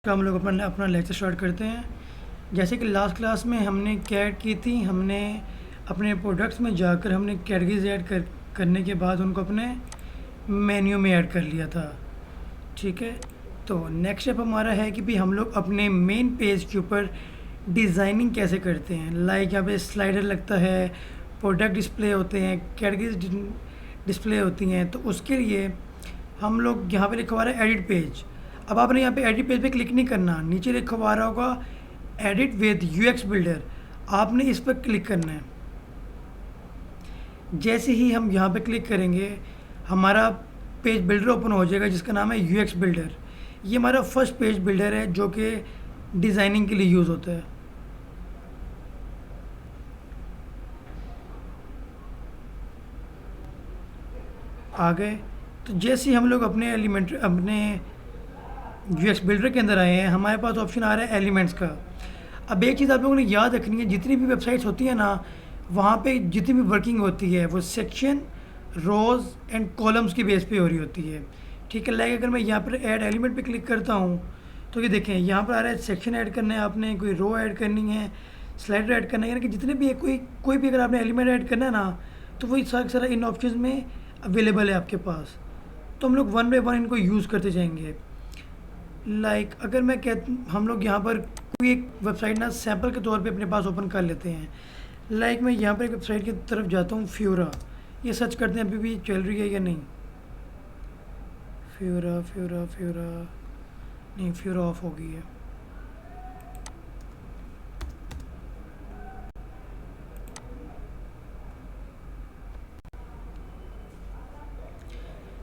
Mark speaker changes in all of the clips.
Speaker 1: का हम लोग अपना अपना लेक्चर स्टार्ट करते हैं। जैसे कि लास्ट क्लास में हमने क्या ऐड की थी, हमने अपने प्रोडक्ट्स में जाकर हमने कैटेगरीज करने के बाद उनको अपने मेन्यू में ऐड कर लिया था। ठीक है, तो नेक्स्ट स्टेप हमारा है कि भी हम लोग अपने मेन पेज के ऊपर डिज़ाइनिंग कैसे करते हैं। लाइक यहाँ पे स्लाइडर लगता है, प्रोडक्ट डिस्प्ले होते हैं, कैटेगरीज डिस्प्ले होती हैं। तो उसके लिए हम लोग यहाँ पे लिखा हुआ है एडिट पेज। अब आपने यहाँ पे एडिट पेज पे क्लिक नहीं करना, नीचे लिखा हुआ रहा होगा एडिट विद यूएक्स बिल्डर, आपने इस पर क्लिक करना है। जैसे ही हम यहाँ पे क्लिक करेंगे हमारा पेज बिल्डर ओपन हो जाएगा जिसका नाम है यूएक्स बिल्डर। ये हमारा फर्स्ट पेज बिल्डर है जो कि डिज़ाइनिंग के लिए यूज़ होता है। आ गए, तो जैसे ही हम लोग अपने यूएक्स बिल्डर के अंदर आए हैं, हमारे पास ऑप्शन आ रहा है एलिमेंट्स का। अब एक चीज़ आप लोगों ने याद रखनी है, जितनी भी वेबसाइट्स होती हैं ना, वहाँ पे जितनी भी वर्किंग होती है वो सेक्शन, रोज़ एंड कॉलम्स की बेस पे हो रही होती है। ठीक है, लाइक अगर मैं यहाँ पर ऐड एलिमेंट पे क्लिक करता हूँ तो ये देखें यहाँ पर आ रहा है सेक्शन ऐड करना है, आपने कोई रो ऐड करनी है, स्लाइडर ऐड करना है, यानी कि जितने भी है कोई भी अगर आपने एलिमेंट ऐड करना है ना, तो वही सारा इन ऑप्शन में अवेलेबल है आपके पास। तो हम लोग वन बाई वन इनको यूज़ करते जाएंगे। लाइक अगर मैं हम लोग यहाँ पर कोई एक वेबसाइट ना सैम्पल के तौर पे अपने पास ओपन कर लेते हैं। लाइक मैं यहाँ पर एक वेबसाइट की तरफ जाता हूँ, फ्यूरा। ये सर्च करते हैं अभी भी चल रही है या नहीं। फ्यूरा फ्यूरा फ्यूरा नहीं, फ्यूरा ऑफ हो गई है।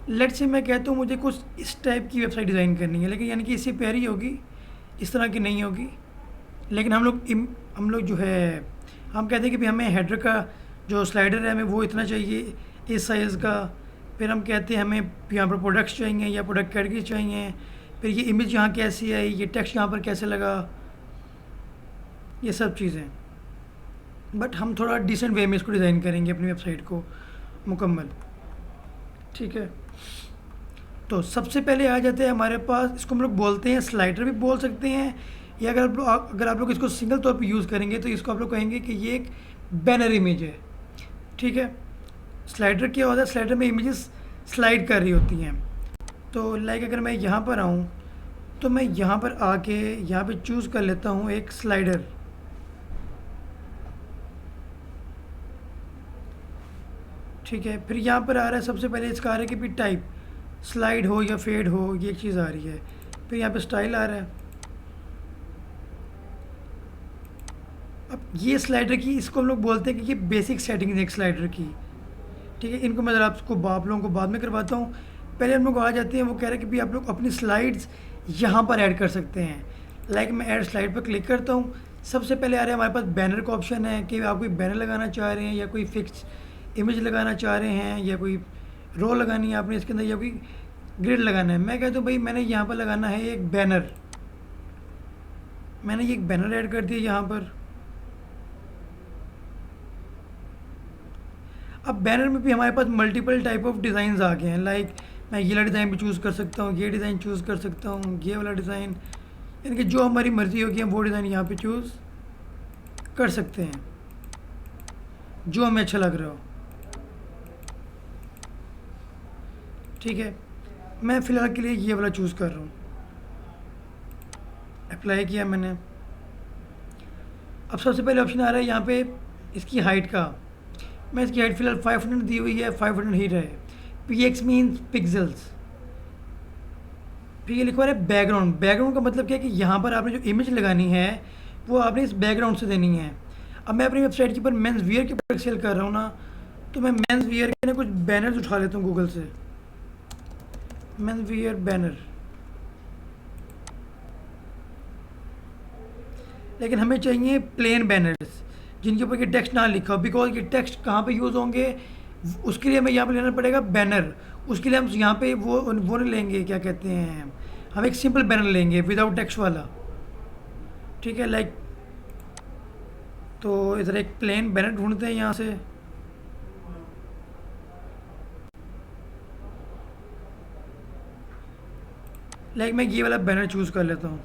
Speaker 1: लेट से मैं कहता हूँ मुझे कुछ इस टाइप की वेबसाइट डिज़ाइन करनी है, लेकिन यानी कि इससे प्यारी होगी, इस तरह की नहीं होगी। लेकिन हम लोग जो है हम कहते हैं कि भाई हमें हेडर का जो स्लाइडर है हमें वो इतना चाहिए, इस साइज़ का। फिर हम कहते हैं हमें यहाँ पर प्रोडक्ट्स चाहिए या प्रोडक्ट कैटेगरी चाहिए। फिर ये इमेज यहाँ कैसी आई, ये टेक्स्ट यहाँ पर कैसे लगा, ये सब चीज़ें। बट हम थोड़ा डिसेंट वे में इसको डिज़ाइन करेंगे अपनी वेबसाइट को मुकम्मल। ठीक है, तो सबसे पहले आ जाते हैं हमारे पास, इसको हम लोग बोलते हैं स्लाइडर भी बोल सकते हैं, या अगर आप लोग इसको सिंगल तौर पे यूज़ करेंगे तो इसको आप लोग कहेंगे कि ये एक बैनर इमेज है। ठीक है, स्लाइडर क्या होता है, स्लाइडर में इमेजेस स्लाइड कर रही होती हैं। तो लाइक अगर मैं यहाँ पर आऊँ तो मैं यहाँ पर आके यहाँ पे चूज़ कर लेता हूँ एक स्लाइडर। ठीक है, फिर यहाँ पर आ रहा है सबसे पहले इसका आ रहा है कि भी टाइप स्लाइड हो या फेड हो, ये एक चीज़ आ रही है। फिर यहाँ पे स्टाइल आ रहा है। अब ये स्लाइडर की, इसको हम लोग बोलते हैं कि ये बेसिक सेटिंग है एक स्लाइडर की। ठीक है, इनको मैं ज़रा आप लोगों को बाद में करवाता हूँ। पहले हम लोग आ जाते हैं, वो कह रहे हैं कि भी आप लोग अपनी स्लाइड्स यहाँ पर ऐड कर सकते हैं। लाइक मैं ऐड स्लाइड पर क्लिक करता हूँ, सबसे पहले आ रहा है हमारे पास बैनर का ऑप्शन है कि आप कोई बैनर लगाना चाह रहे हैं या कोई फिक्स इमेज लगाना चाह रहे हैं या कोई रो लगानी है आपने इसके अंदर, या कोई ग्रिड लगाना है। मैं कहता हूँ भाई मैंने यहाँ पर लगाना है एक बैनर। मैंने ये एक बैनर ऐड कर दिया यहाँ पर। अब बैनर में भी हमारे पास मल्टीपल टाइप ऑफ डिज़ाइन आ गए हैं। लाइक मैं ये वाला डिज़ाइन भी चूज़ कर सकता हूँ, ये डिज़ाइन चूज़ कर सकता हूँ, ये वाला डिज़ाइन, यानी कि जो हमारी मर्ज़ी होगी हम वो डिज़ाइन यहाँ पे चूज़ कर सकते हैं जो हमें अच्छा लग रहा हो। ठीक है, मैं फ़िलहाल के लिए ये वाला चूज़ कर रहा हूँ। अप्लाई किया मैंने। अब सबसे पहले ऑप्शन आ रहा है यहाँ पे इसकी हाइट का। मैं इसकी हाइट फ़िलहाल 500 दी हुई है, 500 ही रहे। px means pixels. फिर ये लिखवा है बैकग्राउंड। बैकग्राउंड का मतलब क्या है कि यहाँ पर आपने जो इमेज लगानी है वो आपने इस बैकग्राउंड से देनी है। अब मैं अपनी वेबसाइट के ऊपर मेंस वियर के प्रोडक्ट सेल कर रहा हूँ ना, तो मैं मेंस वियर के ना कुछ बैनर्स उठा लेता हूँ गूगल से। मेंस वियर बैनर, लेकिन हमें चाहिए प्लेन बैनर्स जिनके ऊपर ये टेक्स्ट ना लिखा हो, बिकॉज ये टेक्स्ट कहाँ पे यूज़ होंगे उसके लिए हमें यहाँ पे लेना पड़ेगा बैनर। उसके लिए हम यहाँ पे वो नहीं लेंगे, क्या कहते हैं, हम एक सिंपल बैनर लेंगे विदाउट टेक्स्ट वाला। ठीक है, लाइक तो इधर एक प्लेन बैनर ढूंढते हैं यहाँ से। लाइक मैं ये वाला बैनर चूज़ कर लेता हूँ।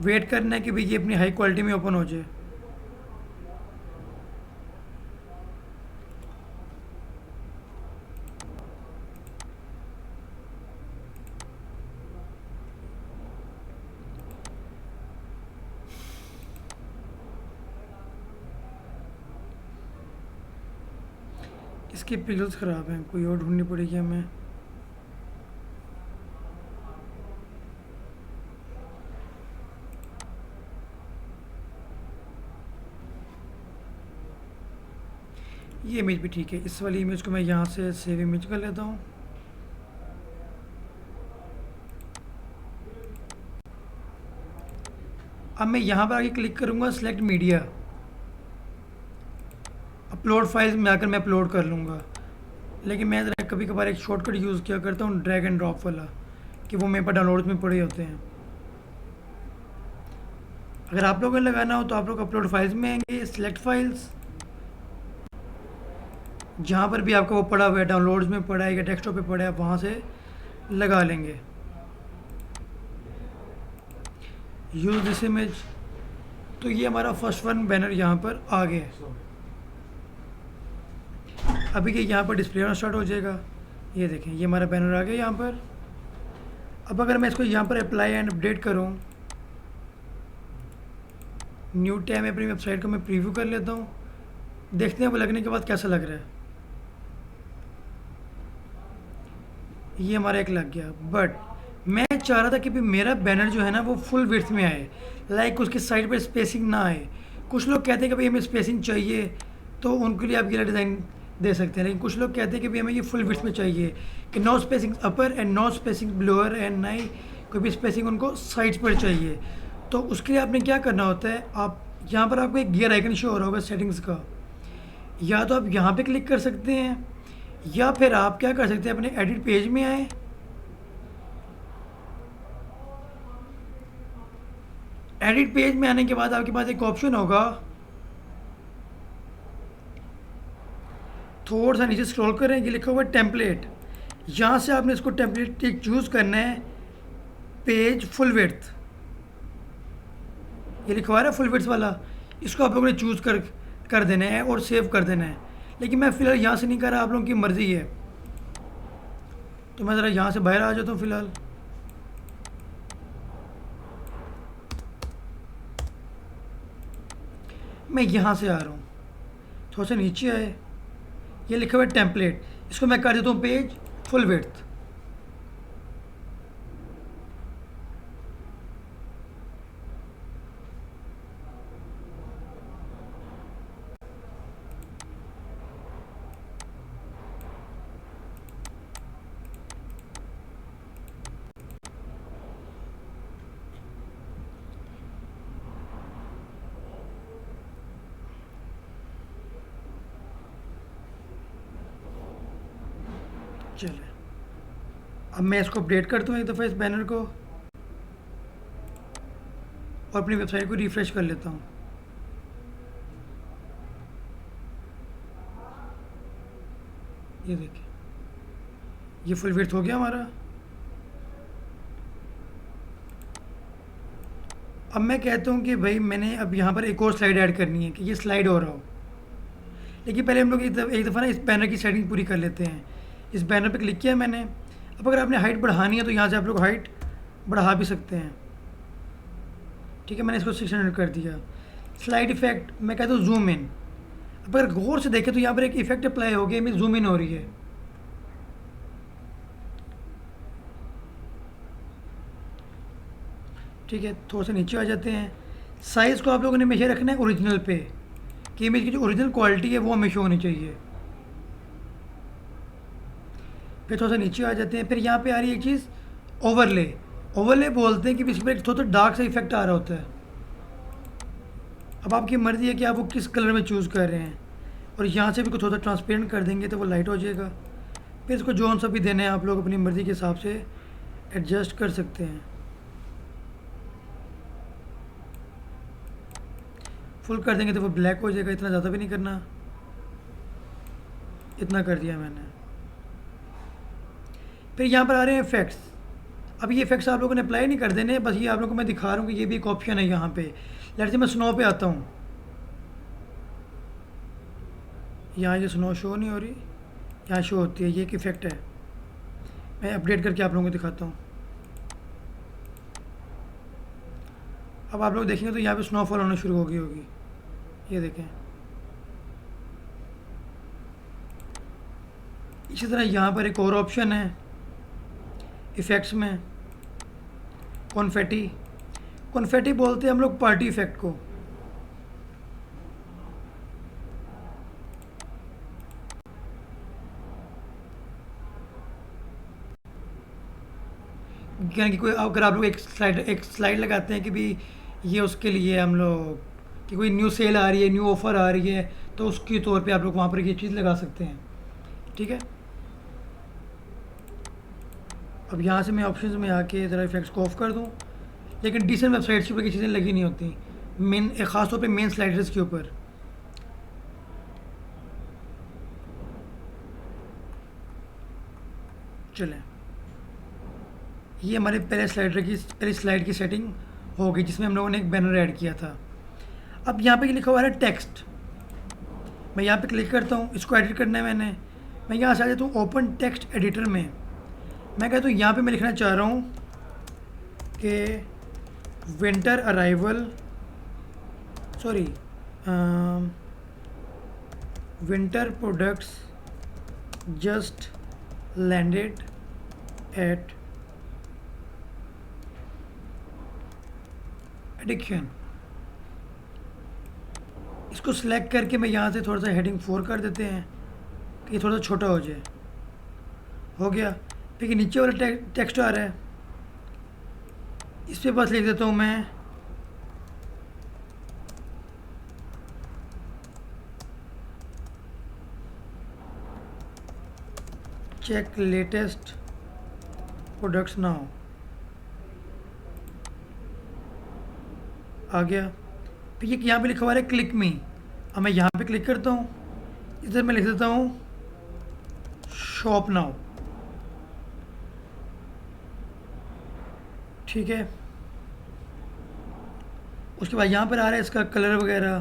Speaker 1: वेट करना है कि भाई ये अपनी हाई क्वालिटी में ओपन हो जाए। इसके पिक्सल्स ख़राब हैं, कोई और ढूंढनी पड़ेगी हमें। ये इमेज भी ठीक है, इस वाली इमेज को मैं यहाँ से सेव इमेज कर लेता हूँ। अब मैं यहाँ पर आके क्लिक करूँगा सेलेक्ट मीडिया, अपलोड फाइल्स में आकर मैं अपलोड कर लूँगा। लेकिन मैं ज़रा कभी कभार एक शॉर्टकट यूज़ किया करता हूँ, ड्रैग एंड ड्रॉप वाला, कि वो मेरे पास डाउनलोड में पड़े होते हैं। अगर आप लोगों ने लगाना हो तो आप लोग अपलोड फाइल्स में आएंगे, सिलेक्ट फाइल्स, जहाँ पर भी आपका वो पड़ा हुआ है, डाउनलोड्स में पड़ा है या डेस्कटॉप पे पड़ा है, आप वहाँ से लगा लेंगे। यूज़ दिस इमेज, तो ये हमारा फर्स्ट वन बैनर यहाँ पर आ गया है। अभी ये यहाँ पर डिस्प्ले होना स्टार्ट हो जाएगा। ये देखें, ये हमारा बैनर आ गया यहाँ पर। अब अगर मैं इसको यहाँ पर अप्लाई एंड अपडेट करूँ, न्यू टैब में अपनी वेबसाइट को मैं प्रीव्यू कर लेता हूँ, देखते हैं वो लगने के बाद कैसा लग रहा है। ये हमारा एक लग गया, बट मैं चाह रहा था कि भी मेरा बैनर जो है ना वो फुल विड्थ में आए, लाइक उसकी साइड पर स्पेसिंग ना आए। कुछ लोग कहते हैं कि भाई हमें स्पेसिंग चाहिए, तो उनके लिए आप ये डिज़ाइन दे सकते हैं। लेकिन कुछ लोग कहते हैं कि भाई हमें ये फुल विड्थ में चाहिए, कि no spacing upper end no spacing lower end ना ही कोई भी स्पेसिंग उनको साइड्स पर चाहिए। तो उसके लिए आपने क्या करना होता है, आप यहाँ पर आपको एक गियर आइकन शो हो रहा होगा सेटिंग्स का, या तो आप यहाँ पे क्लिक कर सकते हैं, या फिर आप क्या कर सकते हैं, अपने एडिट पेज में आए, एडिट पेज में आने के बाद आपके पास एक ऑप्शन होगा, थोड़ा सा नीचे स्क्रॉल करें, ये लिखा हुआ है टेम्पलेट। यहाँ से आपने इसको टेम्पलेट एक चूज़ करना है, पेज फुल विड्थ, ये लिखा हुआ है फुल विड्थ वाला, इसको आप लोगों ने चूज़ कर देना है और सेव कर देना है। लेकिन मैं फ़िलहाल यहाँ से नहीं कर रहा, आप लोगों की मर्ज़ी है। तो मैं ज़रा यहाँ से बाहर आ जाता हूँ फ़िलहाल। मैं यहाँ से आ रहा हूँ, थोड़ा सा नीचे आए, ये लिखा हुआ है टेम्पलेट, इसको मैं कर देता हूँ पेज फुल विड्थ। चले, अब मैं इसको अपडेट करता हूँ एक दफ़ा इस बैनर को, और अपनी वेबसाइट को रिफ़्रेश कर लेता हूँ। ये देखिए, ये फुल विड्थ हो गया हमारा। अब मैं कहता हूँ कि भाई मैंने अब यहाँ पर एक और स्लाइड ऐड करनी है, कि ये स्लाइड हो रहा हो। लेकिन पहले हम लोग एक दफ़ा ना इस बैनर की सेटिंग पूरी कर लेते हैं। इस बैनर पे क्लिक किया मैंने। अब अगर आपने हाइट बढ़ानी है तो यहाँ से आप लोग हाइट बढ़ा भी सकते हैं। ठीक है, मैंने इसको 600 कर दिया। स्लाइड इफेक्ट मैं कहता हूँ जूम इन। अब अगर गौर से देखें तो यहाँ पर एक इफेक्ट अप्लाई हो गया, मीन जूम इन हो रही है। ठीक है, थोड़ा सा नीचे आ जाते हैं। साइज़ को आप लोगों ने हमेशा रखना है ओरिजिनल पे, कि इमेज की जो ओरिजिनल क्वालिटी है वो हमेशा होनी चाहिए। फिर थोड़ा सा नीचे आ जाते हैं। फिर यहाँ पे आ रही है एक चीज़ ओवरले। ओवरले बोलते हैं कि इसमें एक थोड़ा डार्क सा इफेक्ट आ रहा होता है। अब आपकी मर्ज़ी है कि आप वो किस कलर में चूज़ कर रहे हैं। और यहाँ से भी कुछ थोड़ा सा ट्रांसपेरेंट कर देंगे तो वो लाइट हो जाएगा। फिर इसको जोन सा भी देना है, आप लोग अपनी मर्ज़ी के हिसाब से एडजस्ट कर सकते हैं। फुल कर देंगे तो वो ब्लैक हो जाएगा, इतना ज़्यादा भी नहीं करना, इतना कर दिया मैंने। फिर यहाँ पर आ रहे हैं इफेक्ट्स। अब ये इफेक्ट्स आप लोगों ने अप्लाई नहीं कर देने, बस ये आप लोगों को मैं दिखा रहा हूँ कि ये भी एक ऑप्शन है यहाँ पे। लेट्स से मैं स्नो पे आता हूँ, यहाँ ये स्नो शो नहीं हो रही, यहाँ शो होती है, ये एक इफ़ेक्ट है। मैं अपडेट करके आप लोगों को दिखाता हूँ। अब आप लोग देखेंगे तो यहाँ पे स्नोफॉल होना शुरू हो गई होगी, ये देखें। इसी तरह यहाँ पर एक और ऑप्शन है इफ़ेक्ट्स में, कॉन्फेटी। कॉन्फेटी बोलते हैं हम लोग पार्टी इफ़ेक्ट को। यानी कि कोई अगर आप लोग एक स्लाइड लगाते हैं कि भी ये उसके लिए हम लोग कि कोई न्यू सेल आ रही है, न्यू ऑफ़र आ रही है, तो उसके तौर पे आप लोग वहाँ पर ये चीज़ लगा सकते हैं। ठीक है, अब यहाँ से मैं ऑप्शंस में आके ज़रा इफेक्ट्स को ऑफ कर दूँ। लेकिन डिसेंट वेबसाइट्स के ऊपर ये चीज़ें लगी नहीं होती, मेन ख़ास तौर पे मेन स्लाइडर्स के ऊपर। चलें, ये हमारे पहली स्लाइड की सेटिंग हो गई, जिसमें हम लोगों ने एक बैनर ऐड किया था। अब यहाँ पे लिखा हुआ है टेक्स्ट, मैं यहाँ पे क्लिक करता हूँ, इसको एडिट करना है मैंने। मैं यहाँ से आ जाता हूँ ओपन टेक्स्ट एडिटर में। मैं कहता हूँ यहाँ पे मैं लिखना चाह रहा हूँ कि winter arrival, sorry, winter products just landed eight addiction. इसको सिलेक्ट करके मैं यहाँ से थोड़ा सा हेडिंग 4 कर देते हैं कि ये थोड़ा सा छोटा हो जाए। हो गया। फिर नीचे वाला टेक्स्ट आ रहा है, इस पे बस लिख देता हूँ मैं चेक लेटेस्ट प्रोडक्ट्स नाउ। आ गया। फिर ये यहाँ पे लिखा हुआ है क्लिक मी। अब मैं यहाँ पे क्लिक करता हूँ, इधर मैं लिख देता हूँ शॉप नाउ। ठीक है, उसके बाद यहाँ पर आ रहा है इसका कलर वगैरह,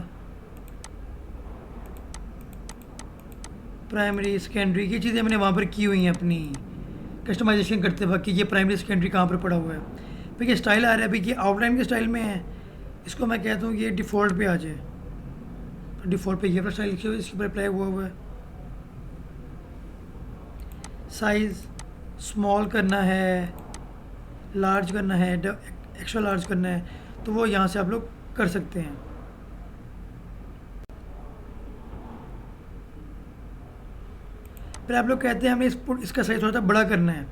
Speaker 1: प्राइमरी सेकेंडरी, ये चीज़ें मैंने वहाँ पर की हुई हैं अपनी कस्टमाइजेशन करते वक्त कि ये प्राइमरी सेकेंडरी कहाँ पर पड़ा हुआ है। फिर ये स्टाइल आ रहा है, भाई ये आउटलाइन के स्टाइल में है, इसको मैं कहता हूँ ये डिफ़ॉल्ट पे आ जाए। तो डिफ़ॉल्ट पे ये वाला स्टाइल लिखी हुई, इसके ऊपर अप्लाई हुआ है। साइज़ स्मॉल करना है, लार्ज करना है, एक्स्ट्रा लार्ज करना है, तो वो यहाँ से आप लोग कर सकते हैं। फिर आप लोग कहते हैं हमें इसका साइज़ थोड़ा सा बड़ा करना है,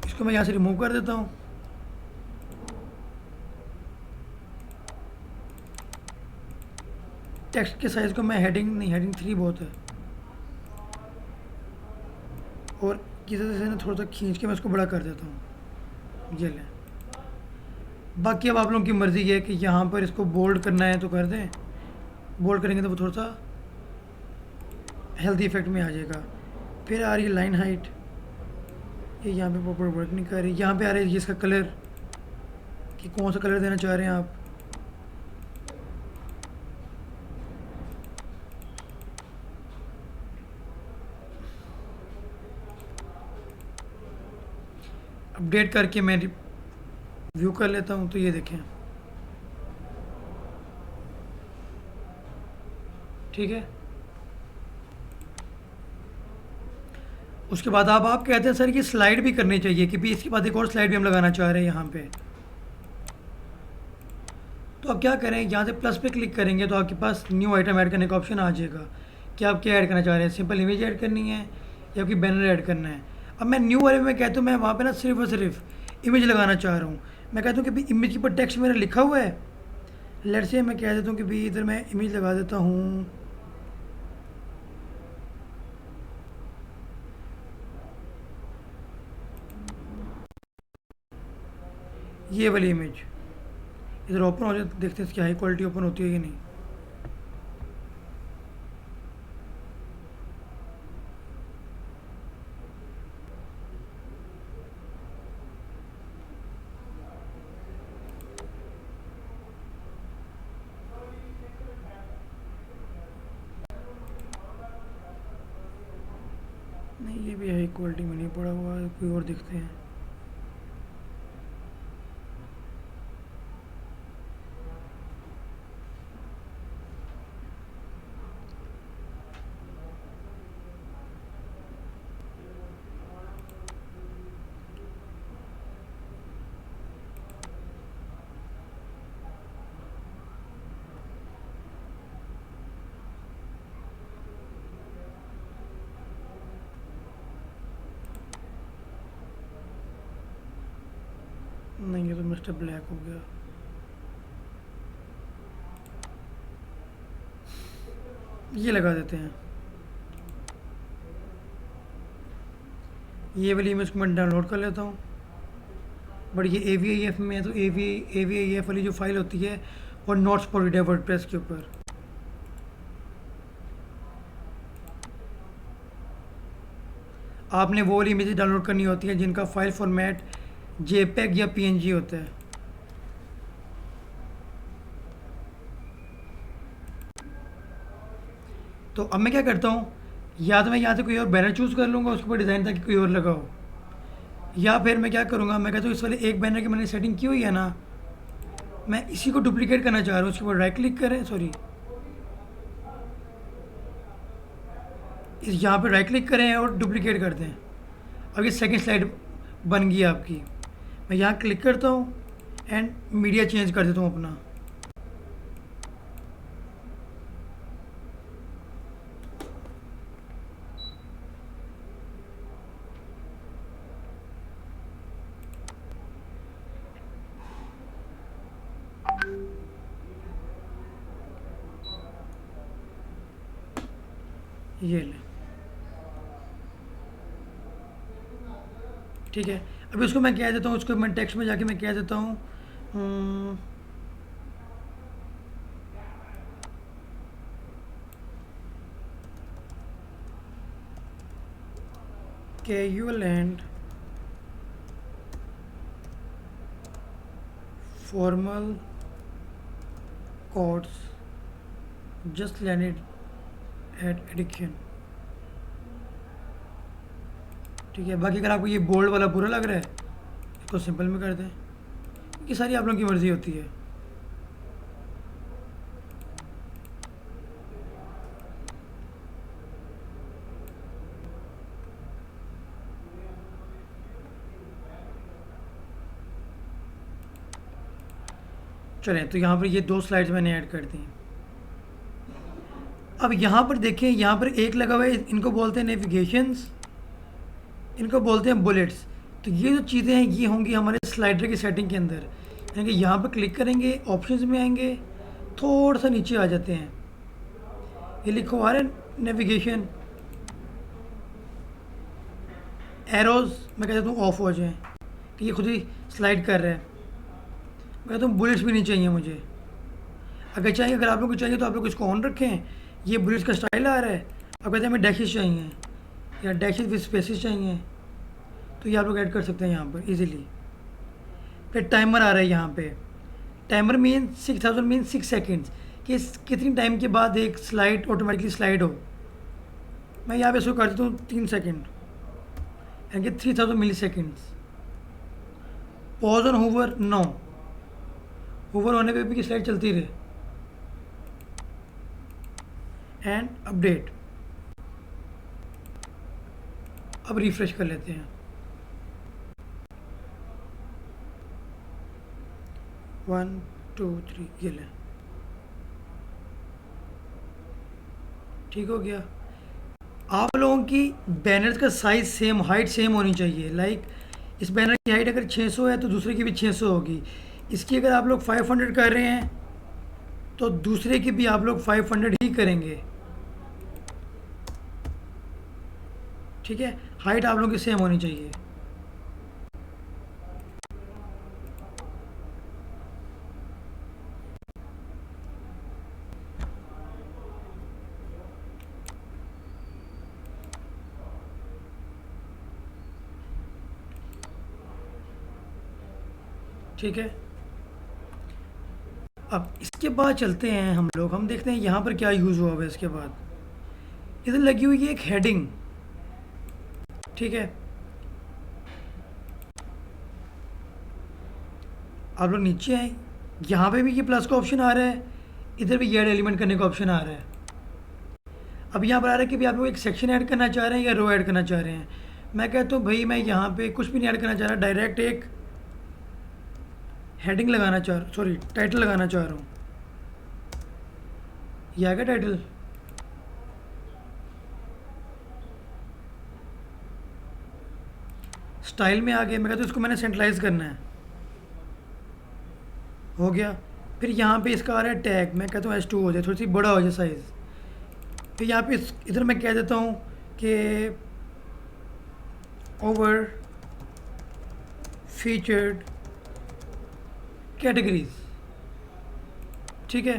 Speaker 1: इसको मैं यहाँ से रिमूव कर देता हूँ। टेक्स्ट के साइज़ को मैं हेडिंग 3 बहुत है, और किसी तरह से ना थोड़ा सा खींच के मैं इसको बड़ा कर देता हूँ। ये लें। बाकी अब आप लोगों की मर्ज़ी है कि यहाँ पर इसको बोल्ड करना है तो कर दें, बोल्ड करेंगे तो वो थोड़ा सा हेल्दी इफेक्ट में आ जाएगा। फिर आ रही है लाइन हाइट, ये यहाँ पे प्रॉपर वर्क नहीं कर रही। यहाँ पे आ रहा है ये इसका कलर कि कौन सा कलर देना चाह रहे हैं आप। अपडेट करके मैं व्यू कर लेता हूँ, तो ये देखें। ठीक है, उसके बाद आप कहते हैं सर कि स्लाइड भी करनी चाहिए कि भी इसके बाद एक और स्लाइड भी हम लगाना चाह रहे हैं यहाँ पे। तो आप क्या करें, यहाँ से प्लस पे क्लिक करेंगे तो आपके पास न्यू आइटम ऐड करने का ऑप्शन आ जाएगा कि आप क्या ऐड करना चाह रहे हैं, सिंपल इमेज ऐड करनी है या आपकी बैनर ऐड करना है। अब मैं न्यू वाले में कहता हूँ, मैं वहाँ पे ना सिर्फ और सिर्फ इमेज लगाना चाह रहा हूँ। मैं कहता हूँ कि भाई इमेज के ऊपर टेक्स्ट मेरा लिखा हुआ है, लेट से मैं कह देता हूँ कि भाई इधर मैं इमेज लगा देता हूँ ये वाली इमेज। इधर ओपन हो जाए, देखते हैं इसकी हाई क्वालिटी ओपन होती है कि नहीं। भी हाई क्वालिटी में नहीं पड़ा हुआ है, कोई और दिखते हैं। नहीं, ये तो मिस्टर ब्लैक हो गया। ये लगा देते हैं। ये वाली इमेज को मैं डाउनलोड कर लेता हूँ, बट ये AVIF में है, तो AVIF वाली जो फाइल होती है वो नॉट सपोर्टेड है वर्डप्रेस के ऊपर। आपने वो वाली इमेज डाउनलोड करनी होती है जिनका फाइल फॉर्मेट JPEG या PNG होता है। तो अब मैं क्या करता हूँ, या तो मैं यहाँ से कोई और बैनर चूज़ कर लूँगा उसके ऊपर डिज़ाइन ताकि कोई और लगा हो, या फिर मैं क्या करूँगा, मैं कहता हूँ इस वाले एक बैनर की मैंने सेटिंग की हुई है ना, मैं इसी को डुप्लीकेट करना चाह रहा हूँ। उसके ऊपर राइट क्लिक करें, सॉरी, इस यहाँ पे राइट क्लिक करें और डुप्लीकेट कर दें। अब ये सेकंड स्लाइड बन गई आपकी। मैं यहाँ क्लिक करता हूँ एंड मीडिया चेंज कर देता हूँ अपना। ये ले, ठीक है। अभी उसको मैं कह देता हूँ, उसको मैं टेक्स्ट में जाके मैं कह देता हूँ casual and formal quotes just landed eight addiction. ठीक है, बाकी अगर आपको ये बोल्ड वाला बुरा लग रहा है इसको सिंपल में कर दें। ये सारी आप लोगों की मर्ज़ी होती है। चलें, तो यहाँ पर ये 2 स्लाइड्स मैंने ऐड कर दी। अब यहाँ पर देखें, यहाँ पर एक लगा हुआ है, इनको बोलते हैं नेविगेशंस, इनको बोलते हैं बुलेट्स। तो ये जो चीज़ें हैं ये होंगी हमारे स्लाइडर की सेटिंग के अंदर, यानी कि यहाँ पर क्लिक करेंगे, ऑप्शंस में आएंगे, थोड़ा सा नीचे आ जाते हैं, ये लिखो आ रहा है नेविगेशन, एरोज़ मैं कहता हूँ ऑफ हो जाएँ कि ये खुद ही स्लाइड कर रहा है। मैं कहता हूँ बुलेट्स भी नहीं चाहिए मुझे। अगर चाहिए, अगर आप लोग को चाहिए तो आप लोग इसको ऑन रखें। ये बुलेट्स का स्टाइल आ रहा है। अब कहते हैं हमें डैशेस चाहिए या डैशेस विद स्पेसेस चाहिए, तो ये आप लोग ऐड कर सकते हैं यहाँ पर इजीली। फिर टाइमर आ रहा है यहाँ पे। टाइमर मीन 6000 मीन 6 सेकेंड्स, कि कितनी टाइम के बाद एक स्लाइड ऑटोमेटिकली स्लाइड हो। मैं यहाँ पे इसको कर देता हूँ 3 सेकेंड, यानी कि 3000 milliseconds. Pause on hover, no, hover होने पे भी स्लाइड चलती रहे। एंड अपडेट, अब रिफ्रेश कर लेते हैं। 1 2 3, ये ले, ठीक हो गया। आप लोगों की बैनर का साइज़ सेम, हाइट सेम होनी चाहिए। लाइक इस बैनर की हाइट अगर 600 है तो दूसरे की भी 600 होगी। इसकी अगर आप लोग 500 कर रहे हैं तो दूसरे की भी आप लोग 500 ही करेंगे। ठीक है, हाइट आप लोगों की सेम होनी चाहिए। ठीक है, अब इसके बाद चलते हैं हम लोग, हम देखते हैं यहाँ पर क्या यूज़ हुआ है। इसके बाद इधर लगी हुई है एक हेडिंग। ठीक है, आप लोग नीचे आए, यहाँ पे भी ये प्लस का ऑप्शन आ रहा है, इधर भी ये ऐड एलिमेंट करने का ऑप्शन आ रहा है। अब यहाँ पर आ रहा है कि भाई आप लोग एक सेक्शन ऐड करना चाह रहे हैं या रो ऐड करना चाह रहे हैं। मैं कहता हूँ भाई मैं यहाँ पे कुछ भी नहीं ऐड करना चाह रहा, डायरेक्ट एक हेडिंग लगाना चाह रहा, सॉरी टाइटल लगाना चाह रहा हूँ। ये आ गया टाइटल। स्टाइल में आ गया, मैं कहता हूँ इसको मैंने सेंट्रलाइज करना है, हो गया। फिर यहाँ पे इसका आ रहा है टैग, मैं कहता हूँ S2 हो जाए, थोड़ी सी बड़ा हो जाए साइज़। फिर यहाँ पे इधर मैं कह देता हूँ कि ओवर फीचर्ड कैटेगरीज, ठीक है।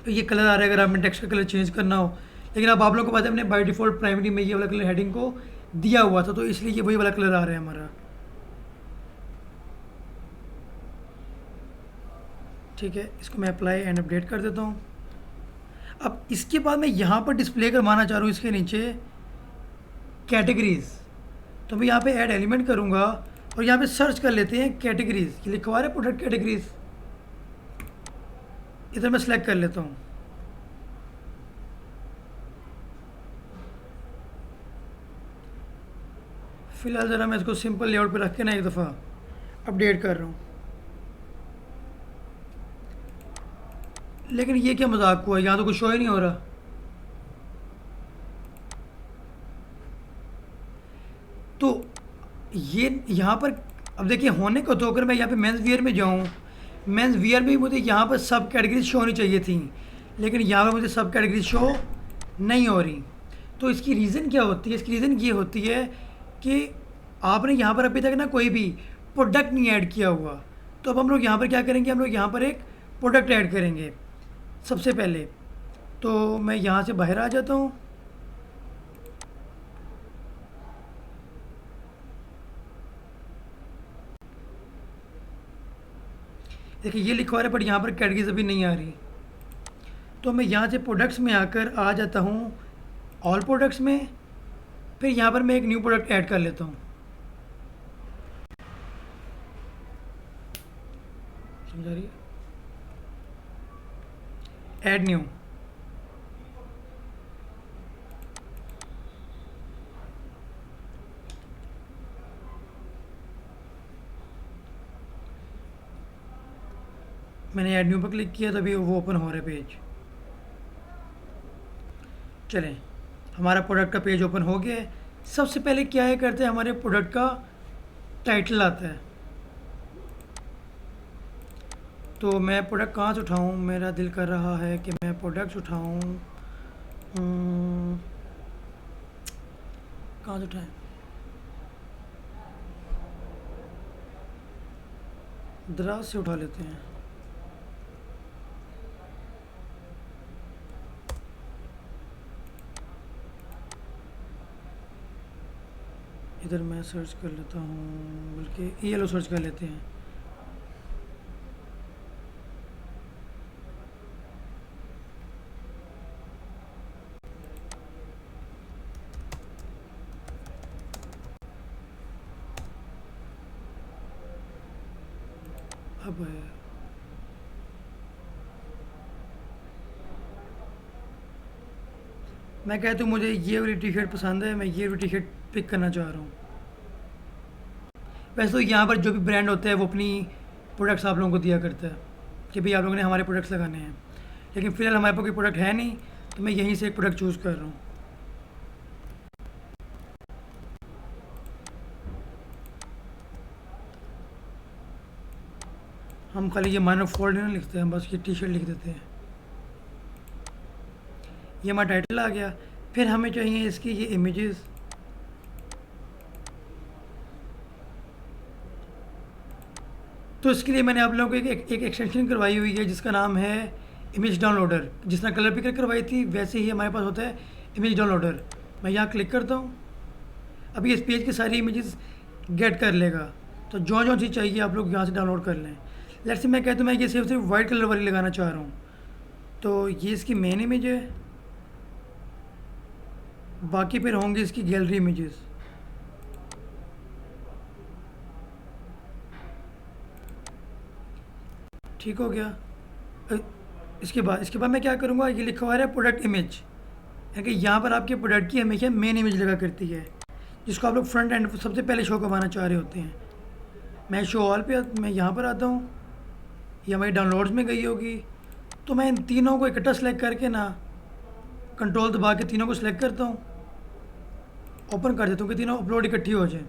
Speaker 1: तो ये कलर आ रहा है अगर आपने टेक्स्ट का कलर चेंज करना हो, लेकिन अब आप लोगों को पता है हमने बाय डिफ़ॉल्ट प्राइमरी में ये वाला कलर हेडिंग को दिया हुआ था, तो इसलिए ये वही वाला कलर आ रहा है हमारा, ठीक है। इसको मैं अप्लाई एंड अपडेट कर देता हूँ। अब इसके बाद मैं यहाँ पर डिस्प्ले करवाना चाह रहा हूँ इसके नीचे कैटेगरीज, तो मैं यहाँ पे ऐड एलिमेंट करूँगा और यहाँ पे सर्च कर लेते हैं कैटेगरीज, ये लिखवा रहे प्रोडक्ट कैटेगरीज, इधर मैं सेलेक्ट कर लेता हूँ। फिलहाल ज़रा मैं इसको सिंपल लेआउट पे रख के ना एक दफ़ा अपडेट कर रहा हूँ। लेकिन ये क्या मजाक हुआ, यहाँ तो कुछ शो ही नहीं हो रहा। तो ये यहाँ पर अब देखिए होने को, तो अगर मैं यहाँ पे मेंस वियर में जाऊँ, मेंस वियर में मुझे यहाँ पर सब कैटेगरीज शो होनी चाहिए थी, लेकिन यहाँ पर मुझे सब कैटेगरीज शो नहीं हो रही। तो इसकी रीज़न क्या होती है? इसकी रीज़न ये होती है कि आपने यहाँ पर अभी तक ना कोई भी प्रोडक्ट नहीं ऐड किया हुआ। तो अब हम लोग यहाँ पर क्या करेंगे, हम लोग यहाँ पर एक प्रोडक्ट ऐड करेंगे सबसे पहले। तो मैं यहाँ से बाहर आ जाता हूँ, देखिए ये लिखवा रहा है, बट यहाँ पर कैटेगरीज अभी नहीं आ रही। तो मैं यहाँ से प्रोडक्ट्स में आकर आ जाता हूँ ऑल प्रोडक्ट्स में, फिर यहाँ पर मैं एक न्यू प्रोडक्ट ऐड कर लेता हूँ। समझा रही है? ऐड न्यू, मैंने ऐड न्यू पर क्लिक किया तभी वो ओपन हो रहा है पेज। चलें, हमारा प्रोडक्ट का पेज ओपन हो गया है। सबसे पहले क्या है करते हैं, हमारे प्रोडक्ट का टाइटल आता है। तो मैं प्रोडक्ट कहाँ से उठाऊँ, मेरा दिल कर रहा है कि मैं प्रोडक्ट्स उठाऊँ, कहाँ से उठाएँ, दराज से उठा लेते हैं। इधर मैं सर्च कर लेता हूँ, बल्कि ये लो सर्च कर लेते हैं। अब मैं कहता हूँ मुझे ये वाली टी शर्ट पसंद है, मैं ये वाली टी शर्ट पिक करना चाह रहा हूँ। वैसे तो यहाँ पर जो भी ब्रांड होता है वो अपनी प्रोडक्ट्स आप लोगों को दिया करता है कि भाई आप लोगों ने हमारे प्रोडक्ट्स लगाने हैं, लेकिन फ़िलहाल हमारे पास कोई प्रोडक्ट है नहीं, तो मैं यहीं से एक प्रोडक्ट चूज़ कर रहा हूँ। हम खाली ये माइनर फॉल्ट नहीं लिखते हैं, बस ये टी शर्ट लिख देते हैं। ये हमारा टाइटल आ गया। फिर हमें चाहिए इसकी ये इमेजेस, तो इसके लिए मैंने आप लोगों को एक एक्सटेंशन करवाई हुई है जिसका नाम है इमेज डाउनलोडर। जिस तरह कलर पिकर करवाई थी वैसे ही हमारे पास होता है इमेज डाउनलोडर। मैं यहाँ क्लिक करता हूँ, अभी इस पेज की सारी इमेजेस गेट कर लेगा, तो जो जो चीज़ चाहिए आप लोग यहाँ से डाउनलोड कर लें। लेट्स से मैं कहता हूँ मैं ये सिर्फ वाइट कलर वाली लगाना चाह रहा हूँ, तो ये इसकी मेन इमेज है। बाकी फिर होंगे इसकी गैलरी इमेजेस। ठीक हो गया। अ, इसके बाद मैं क्या करूँगा, ये लिखा हुआ है प्रोडक्ट इमेज, है कि यहाँ पर आपके प्रोडक्ट की हमेशा मेन इमेज लगा करती है, जिसको आप लोग फ्रंट एंड सबसे पहले शो करवाना चाह रहे होते हैं। मैं शो ऑल पे मैं यहाँ पर आता हूँ, ये हमारी डाउनलोड्स में गई होगी, तो मैं इन तीनों को इकट्ठा सेलेक्ट करके ना कंट्रोल दबा के तीनों को सिलेक्ट करता हूँ, ओपन कर देता हूँ कि तीनों अपलोड इकट्ठी हो जाए।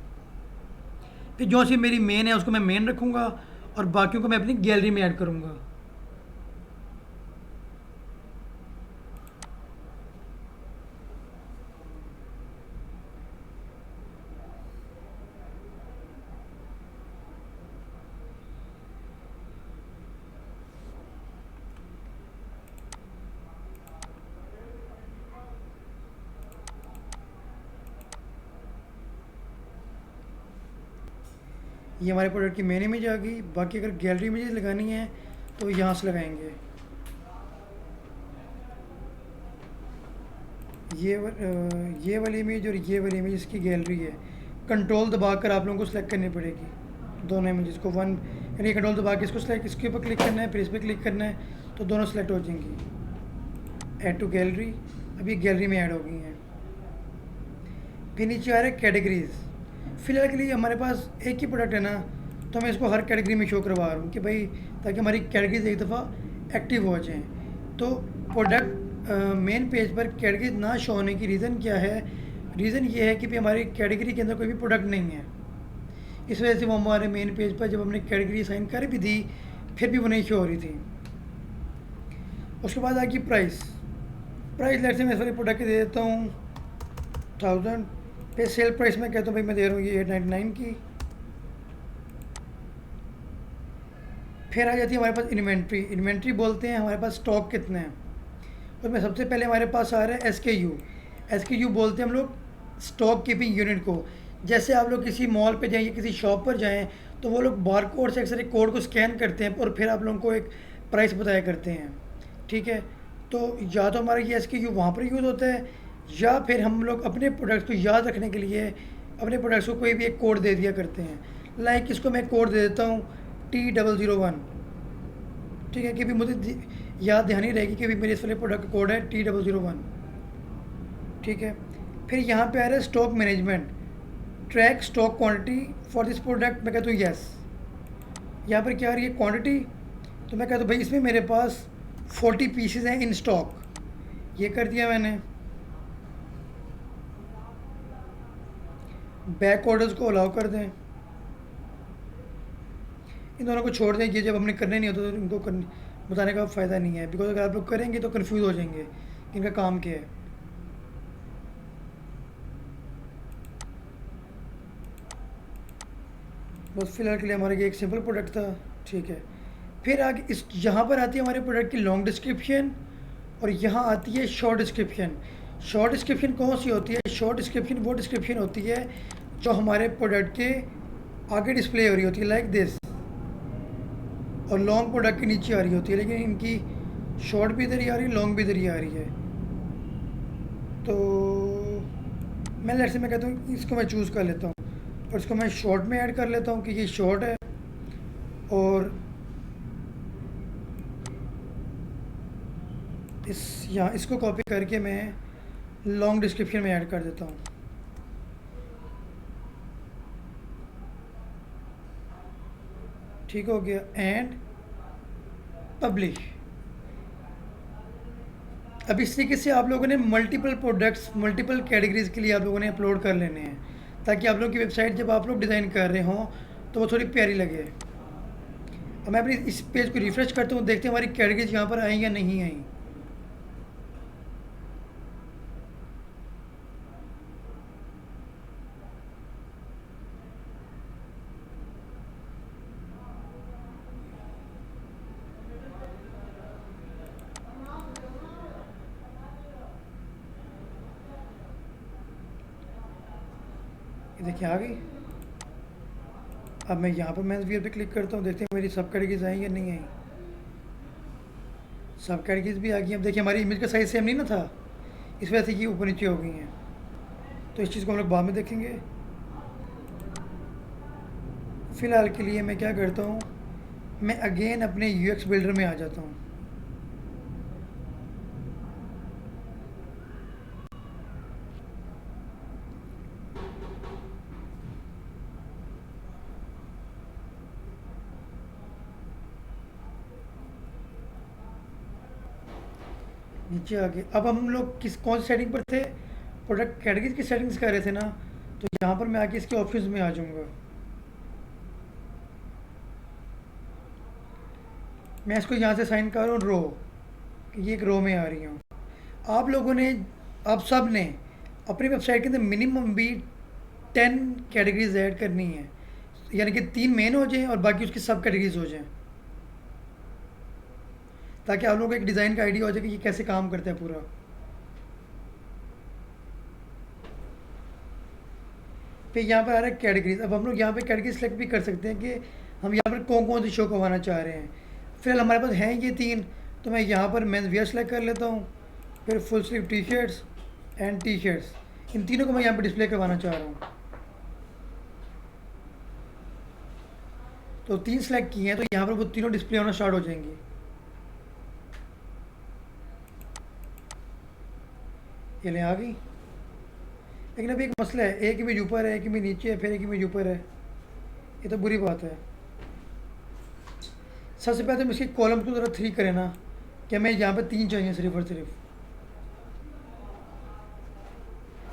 Speaker 1: फिर जो सी मेरी मेन है उसको मैं मेन रखूँगा और बाकियों को मैं अपनी गैलरी में ऐड करूँगा। ये हमारे प्रोडक्ट की मेन इमेज आ गई। बाकी अगर गैलरी इमेज लगानी है तो यहाँ से लगाएंगे। ये वाली इमेज और ये वाली इमेज इसकी गैलरी है। कंट्रोल दबाकर आप लोगों को सिलेक्ट करनी पड़ेगी दोनों इमेजेस को। वन यानी कंट्रोल दबा के इसको सिलेक्ट, इसके ऊपर क्लिक करना है, फिर इस पर क्लिक करना है, तो दोनों सेलेक्ट हो जाएंगी। ऐड टू गैलरी, अभी गैलरी में ऐड हो गई हैं। फिर नीचे आ रहा है कैटेगरीज। फिलहाल के लिए हमारे पास एक ही प्रोडक्ट है ना, तो मैं इसको हर कैटेगरी में शो करवा रहा हूँ कि भाई ताकि हमारी कैटेगरीज एक दफ़ा एक्टिव हो जाएँ। तो प्रोडक्ट मेन पेज पर कैटेगरीज ना शो होने की रीज़न क्या है? रीज़न ये है कि भाई हमारी कैटेगरी के अंदर कोई भी प्रोडक्ट नहीं है। इस वजह से वो हमारे मेन पेज पर जब हमने कैटेगरी साइन कर भी दी फिर भी वो नहीं शो हो रही थी। उसके बाद आ गई प्राइस। प्राइस लेट से मैं इस वाले प्रोडक्ट की दे देता हूँ 1000। फिर सेल प्राइस में कहता हूँ भाई मैं दे रहा हूँ ये 899 की। फिर आ जाती है हमारे पास इन्वेंट्री। इन्वेंट्री बोलते हैं हमारे पास स्टॉक कितने हैं, उसमें सबसे पहले हमारे पास आ रहा है SKU। SKU बोलते हैं हम लोग स्टॉक कीपिंग यूनिट को। जैसे आप लोग किसी मॉल पे जाएं या किसी शॉप पर जाएं तो वो लोग बार कोड से अक्सर एक कोड को स्कैन करते हैं और फिर आप लोगों को एक प्राइस बताया करते हैं। ठीक है, तो या तो हमारा ये SKU वहाँ पर यूज़ होता है, या फिर हम लोग अपने प्रोडक्ट्स को याद रखने के लिए अपने प्रोडक्ट्स को कोई भी एक कोड दे दिया करते हैं। लाइक इसको मैं कोड दे देता हूँ T001। ठीक है, कि भी मुझे याद ध्यान ही रहेगी कि भी मेरे इस वाले प्रोडक्ट का कोड है T001। ठीक है, फिर यहाँ पे आ रहा है stock management. Track stock quantity for this product, मैं कहता हूँ यस। यहाँ पर क्या आ रही है क्वांटिटी, तो मैं कहता हूँ भाई इसमें मेरे पास 40 पीसेज हैं इन स्टॉक। ये कर दिया मैंने। बैक ऑर्डर्स को अलाउ कर दें, इन दोनों को छोड़ दें। ये जब हमने करने नहीं होता तो इनको बताने का फ़ायदा नहीं है, बिकॉज अगर आप लोग करेंगे तो कंफ्यूज हो जाएंगे कि इनका काम क्या है। बस फिलहाल के लिए हमारे ये एक सिंपल प्रोडक्ट था। ठीक है, फिर आगे इस यहाँ पर आती है हमारे प्रोडक्ट की लॉन्ग डिस्क्रिप्शन और यहाँ आती है शॉर्ट डिस्क्रिप्शन। शॉर्ट डिस्क्रिप्शन कौन सी होती है? शॉर्ट डिस्क्रिप्शन वो डिस्क्रिप्शन होती है जो हमारे प्रोडक्ट के आगे डिस्प्ले हो रही होती है, लाइक दिस, और लॉन्ग प्रोडक्ट के नीचे आ रही होती है। लेकिन इनकी शॉर्ट भी इधर ही आ रही है, लॉन्ग भी इधर ही आ रही है। तो मैं लेट से मैं कहता हूँ इसको मैं चूज़ कर लेता हूँ और इसको मैं शॉर्ट में ऐड कर लेता हूँ कि ये शॉर्ट है, और यहाँ इसको कॉपी करके मैं लॉन्ग डिस्क्रिप्शन में ऐड कर देता हूँ। ठीक हो गया, एंड पब्लिश। अब इस तरीके से आप लोगों ने मल्टीपल प्रोडक्ट्स मल्टीपल कैटेगरीज़ के लिए आप लोगों ने अपलोड कर लेने हैं, ताकि आप लोग की वेबसाइट जब आप लोग डिज़ाइन कर रहे हों तो वो थोड़ी प्यारी लगे। अब मैं अपनी इस पेज को रिफ़्रेश करता हूँ, देखते हैं हमारी कैटेगरीज यहाँ पर आई या नहीं आई। ये देखिए आ गई। अब मैं यहाँ पर मेंस वियर पे क्लिक करता हूँ, देखते हैं मेरी सब कैटेगरीज आई या नहीं आई। सब कैटेगरीज भी आ गई। अब देखिए हमारी इमेज का साइज़ सेम नहीं ना था, इस वजह से ये ऊपर नीचे हो गई हैं। तो इस चीज़ को हम लोग बाद में देखेंगे। फ़िलहाल के लिए मैं क्या करता हूँ, मैं अगेन अपने यूएक्स बिल्डर में आ जाता हूँ। नीचे आके अब हम लोग किस कौन सी सेटिंग पर थे, प्रोडक्ट कैटेगरीज की सेटिंग्स कर रहे थे ना, तो यहाँ पर मैं आके इसके ऑप्शंस में आ जाऊँगा। मैं इसको यहाँ से साइन कर रहा हूँ रो, कि ये एक रो में आ रही हूँ। आप लोगों ने, आप सब ने अपनी वेबसाइट के अंदर मिनिमम भी 10 कैटेगरीज ऐड करनी है, यानी कि 3 मेन हो जाएं और बाकी उसकी सब कैटेगरीज हो जाएं, ताकि आप लोगों को एक डिज़ाइन का आइडिया हो जाए कि ये कैसे काम करता है पूरा। फिर यहाँ पर आ रहा है कैटेगरीज। अब हम लोग यहाँ पे कैटेगरी सेलेक्ट भी कर सकते हैं कि हम यहाँ पर कौन कौन सी शो करवाना चाह रहे हैं। फिलहाल हमारे पास हैं ये 3, तो मैं यहाँ पर मेंस वियर सेलेक्ट कर लेता हूँ। फिर full sleeve T shirts and T shirts, इन तीनों को मैं यहाँ पर डिस्प्ले करवाना चाह रहा हूँ। तो 3 सेलेक्ट किए हैं, तो यहाँ पर वो तीनों डिस्प्ले होना स्टार्ट हो जाएंगी। ये ले आ गई। लेकिन अभी एक मसला है, एक इमेज ऊपर है, एक इमेज नीचे है, फिर एक इमेज ऊपर है। ये तो बुरी बात है। सबसे पहले तो इसकी कॉलम को ज़रा 3 करें ना, कि हमें यहाँ पे 3 चाहिए सिर्फ और सिर्फ।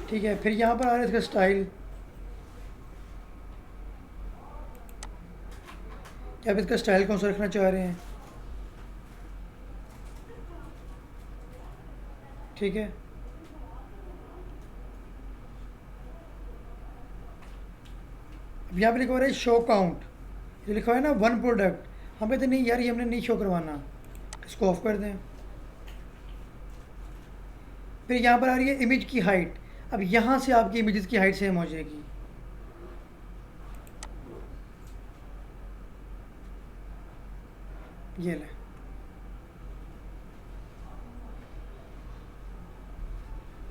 Speaker 1: ठीक है, फिर यहाँ पर आ रहा है इसका स्टाइल, कि आप इसका स्टाइल कौन सा रखना चाह रहे हैं। ठीक है, अब यहाँ पे लिखा हुआ है शो काउंट, जो लिखा हुआ है ना 1 प्रोडक्ट, हम कहते नहीं यार, ये हमने नहीं शो करवाना, इसको ऑफ कर दें। फिर यहाँ पर आ रही है इमेज की हाइट। अब यहाँ से आपकी इमेजेस की हाइट सेम हो जाएगी। ये ले,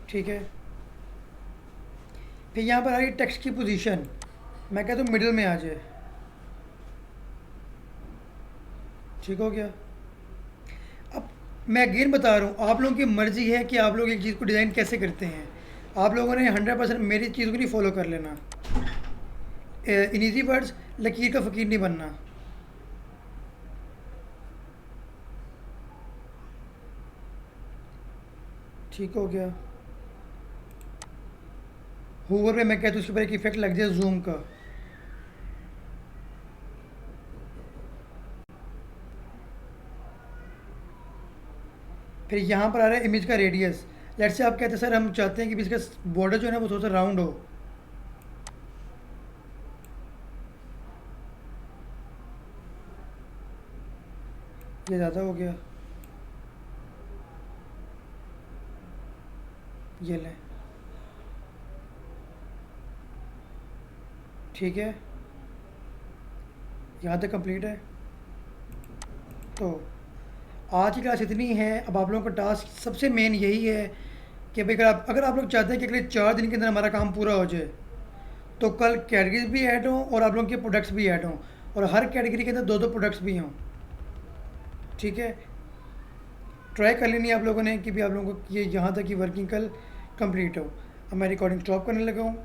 Speaker 1: ठीक है। फिर यहाँ पर आ रही है टेक्स्ट की पोजीशन, मैं कहता हूँ मिडिल में आ जाए। ठीक हो गया। अब मैं अगेन बता रहा हूँ, आप लोगों की मर्ज़ी है कि आप लोग एक चीज़ को डिज़ाइन कैसे करते हैं। आप लोगों ने 100% मेरी चीज़ को नहीं फॉलो कर लेना। इन ईजी वर्ड्स, लकीर का फ़कीर नहीं बनना। ठीक हो गया। होवर पे मैं कहता हूँ उसके ऊपर एक इफेक्ट लग जाए जूम का। फिर यहाँ पर आ रहा है इमेज का रेडियस। लेट से आप कहते हैं सर हम चाहते हैं कि इसका बॉर्डर जो है ना वो थोड़ा सा राउंड हो। ये ज़्यादा हो गया, ये लें। ठीक है, यहाँ तक कंप्लीट है। तो आज की क्लास इतनी है। अब आप लोगों का टास्क सबसे मेन यही है कि भाई अगर आप लोग चाहते हैं कि अगले 4 दिन के अंदर हमारा काम पूरा हो जाए, तो कल कैटेगरीज भी ऐड हों और आप लोगों के प्रोडक्ट्स भी ऐड हों, और हर कैटेगरी के अंदर 2-2 प्रोडक्ट्स भी हों। ठीक है, ट्राई कर लेनी है आप लोगों ने कि भी आप लोगों को ये यहाँ तक की वर्किंग कल कंप्लीट हो। अब मैं रिकॉर्डिंग स्टॉप करने लगा हूँ।